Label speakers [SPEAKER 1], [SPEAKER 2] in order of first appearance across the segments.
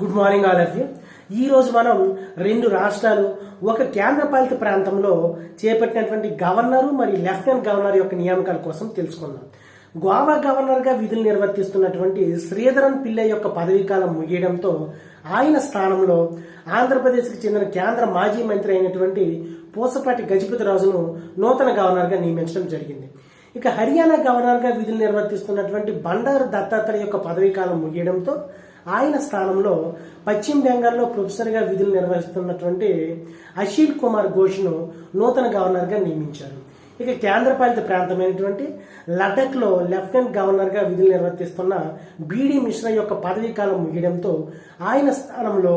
[SPEAKER 1] Good morning all of you. ఈ రోజు మనం రెండు రాష్ట్రాలు ఒక కేంద్రపాలిత ప్రాంతంలో చేపట్టినటువంటి గవర్నరు మరియు లెఫ్టినెంట్ గవర్నర్ యొక్క నియామకాల కోసం తెలుసుకుందాం. గోవా గవర్నర్ గా విధులు నిర్వర్తిస్తున్నటువంటి శ్రీధరన్ పిల్లై యొక్క పదవీకాలం ముగియడంతో ఆయన స్థానంలో ఆంధ్రప్రదేశ్కి చెందిన కేంద్ర మాజీ మంత్రి అయినటువంటి పూసపాటి గజపతిరాజును నూతన గవర్నర్ గా నియమించడం జరిగింది. ఇక హర్యానా గవర్నర్ గా విధులు నిర్వర్తిస్తున్నటువంటి బండారు దత్తాత్రేయ యొక్క పదవీకాలం ముగియడంతో ఆయన స్థానంలో పశ్చిమ బెంగాల్లో ప్రొఫెసర్ గా విధులు నిర్వహిస్తున్నటువంటి అశీల్ కుమార్ ఘోష్ను నూతన గవర్నర్ గా నియమించారు. ఇక కేంద్రపాలిత ప్రాంతమైనటువంటి లడక్ లో లెఫ్టినెంట్ గవర్నర్ గా విధులు నిర్వర్తిస్తున్న బీడీ మిశ్రా యొక్క పదవీ కాలం ముగియడంతో ఆయన స్థానంలో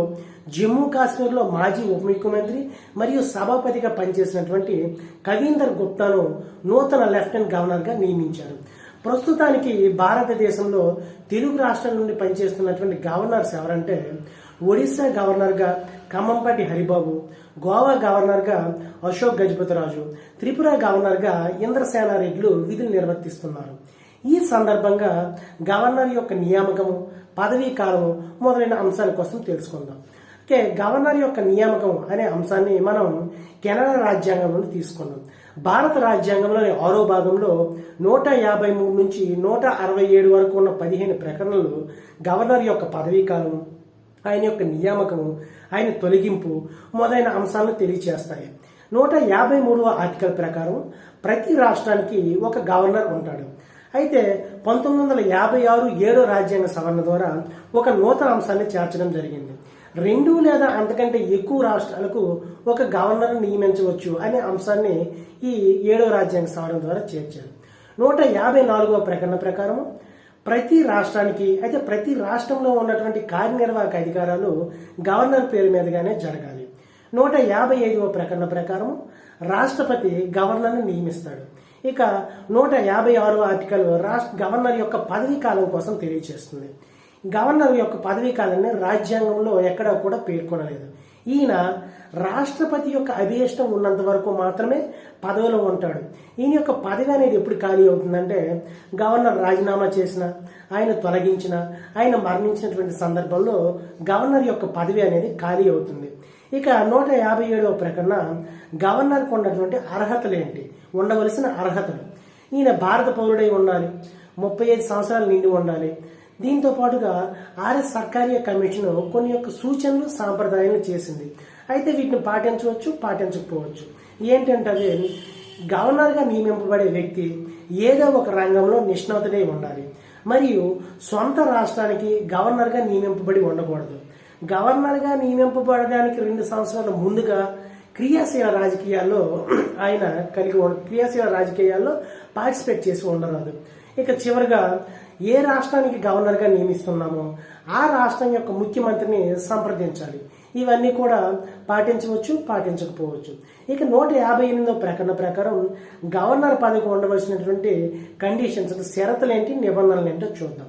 [SPEAKER 1] జమ్మూ కాశ్మీర్ లో మాజీ ఉప ముఖ్యమంత్రి మరియు సభాపతిగా పనిచేసినటువంటి కవీందర్ గుప్తాను నూతన లెఫ్టినెంట్ గవర్నర్ గా నియమించారు. ప్రస్తుతానికి భారతదేశంలో తెలుగు రాష్ట్రాల నుండి పనిచేస్తున్నటువంటి గవర్నర్స్ ఎవరంటే ఒడిశా గవర్నర్ గా ఖమ్మంపాటి హరిబాబు, గోవా గవర్నర్ గా అశోక్ గజపతిరాజు, త్రిపుర గవర్నర్ గా ఇంద్రసేనారెడ్డిలు విధులు నిర్వర్తిస్తున్నారు. ఈ సందర్భంగా గవర్నర్ యొక్క నియామకము, పదవీ కాలము మొదలైన అంశాల కోసం తెలుసుకుందాం. గవర్నర్ యొక్క నియామకం అనే అంశాన్ని మనం కెనడా రాజ్యాంగం నుండి తీసుకున్నాం. భారత రాజ్యాంగంలోని 6వ భాగంలో 153 నుంచి 167 వరకు ఉన్న 15 ప్రకరణలు గవర్నర్ యొక్క పదవీ కాలము, ఆయన యొక్క నియామకము, ఆయన తొలగింపు మొదలైన అంశాలను తెలియజేస్తాయి. 153వ ఆర్టికల్ ప్రకారం ప్రతి రాష్ట్రానికి ఒక గవర్నర్ ఉంటాడు. అయితే 1956 7వ రాజ్యాంగ సవరణ ద్వారా ఒక నూతన అంశాన్ని చేర్చడం జరిగింది. 2 లేదా అంతకంటే ఎక్కువ రాష్ట్రాలకు ఒక గవర్నర్ నియమించవచ్చు అనే అంశాన్ని ఈ 7వ రాజ్యాంగ సవరణ ద్వారా చేర్చారు. 154వ ప్రకటన ప్రకారం ప్రతి రాష్ట్రానికి అయితే ప్రతి రాష్ట్రంలో ఉన్నటువంటి కార్యనిర్వాహక అధికారాలు గవర్నర్ పేరు మీదుగానే జరగాలి. 155వ ప్రకటన ప్రకారం రాష్ట్రపతి గవర్నర్ని నియమిస్తాడు. ఇక 156వ ఆర్టికల్ గవర్నర్ యొక్క పదవీ కాలం కోసం తెలియజేస్తుంది. గవర్నర్ యొక్క పదవీ కాలాన్ని రాజ్యాంగంలో ఎక్కడా కూడా పేర్కొనలేదు. ఈయన రాష్ట్రపతి యొక్క అభిష్టం ఉన్నంత వరకు మాత్రమే పదవిలో ఉంటాడు. ఈయన యొక్క పదవి అనేది ఎప్పుడు ఖాళీ అవుతుందంటే గవర్నర్ రాజీనామా చేసిన, ఆయన తొలగించిన, ఆయన మరణించినటువంటి సందర్భంలో గవర్నర్ యొక్క పదవి అనేది ఖాళీ అవుతుంది. ఇక 157వ ప్రకటన గవర్నర్కు ఉన్నటువంటి అర్హతలు ఏంటి, ఉండవలసిన అర్హతలు. ఈయన భారత పౌరుడై ఉండాలి, 35 సంవత్సరాలు నిండి ఉండాలి. దీంతో పాటుగా ఆర్ఎస్ సర్కారీ కమిషన్ కొన్ని యొక్క సూచనలు సాంప్రదాయాలు చేసింది. అయితే వీటిని పాటించవచ్చు, పాటించకపోవచ్చు. ఏంటంటే అదే గవర్నర్గా నియమింపబడే వ్యక్తి ఏదో ఒక రంగంలో నిష్ణాతుడై ఉండాలి మరియు సొంత రాష్ట్రానికి గవర్నర్గా నియమింపబడి ఉండకూడదు. గవర్నర్గా నియమింపబడడానికి 2 సంవత్సరాల ముందుగా క్రియాశీల రాజకీయాల్లో ఆయన క్రియాశీల రాజకీయాల్లో పార్టిసిపేట్ చేసి ఉండరాదు. ఇక చివరిగా ఏ రాష్ట్రానికి గవర్నర్గా నియమిస్తున్నామో ఆ రాష్ట్రం యొక్క ముఖ్యమంత్రిని సంప్రదించాలి. ఇవన్నీ కూడా పాటించవచ్చు, పాటించకపోవచ్చు. ఇక 158వ ప్రకటన ప్రకారం గవర్నర్ పదవికి ఉండవలసినటువంటి కండిషన్స్, షరతులు ఏంటి, నిబంధనలు ఏంటో చూద్దాం.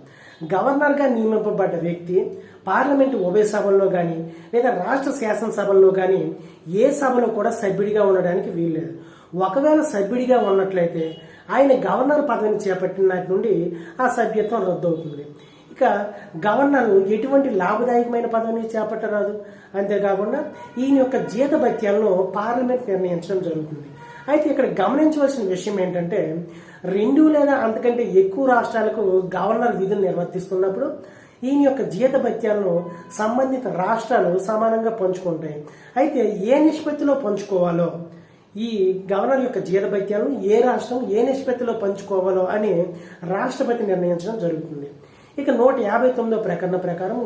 [SPEAKER 1] గవర్నర్గా నియమింపబడ్డ వ్యక్తి పార్లమెంటు ఉభయ సభల్లో కానీ లేదా రాష్ట్ర శాసనసభల్లో కానీ ఏ సభలో కూడా సభ్యుడిగా ఉండడానికి వీల్లేదు. ఒకవేళ సభ్యుడిగా ఉన్నట్లయితే ఆయన గవర్నర్ పదవిని చేపట్టిన నాటి నుండి ఆ సభ్యత్వం రద్దు అవుతుంది. ఇక గవర్నర్ ఎటువంటి లాభదాయకమైన పదవిని చేపట్టరాదు. అంతేకాకుండా ఈయన యొక్క జీతభత్యాలను పార్లమెంట్ నిర్ణయించడం జరుగుతుంది. అయితే ఇక్కడ గమనించవలసిన విషయం ఏంటంటే 2 లేదా అంతకంటే ఎక్కువ రాష్ట్రాలకు గవర్నర్ విధులు నిర్వర్తిస్తున్నప్పుడు ఈయన యొక్క జీతభత్యాలను సంబంధిత రాష్ట్రాలు సమానంగా పంచుకుంటాయి. అయితే ఏ నిష్పత్తిలో పంచుకోవాలో, ఈ గవర్నర్ యొక్క జీతభత్యాలను ఏ రాష్ట్రం ఏ నిష్పత్తిలో పంచుకోవాలో అని రాష్ట్రపతి నిర్ణయించడం జరుగుతుంది. ఇక 159వ ప్రకటన ప్రకారం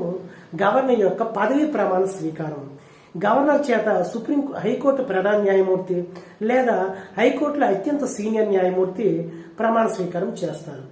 [SPEAKER 1] గవర్నర్ యొక్క పదవీ ప్రమాణ స్వీకారం. గవర్నర్ చేత హైకోర్టు ప్రధాన న్యాయమూర్తి లేదా హైకోర్టులో అత్యంత సీనియర్ న్యాయమూర్తి ప్రమాణ స్వీకారం చేస్తారు.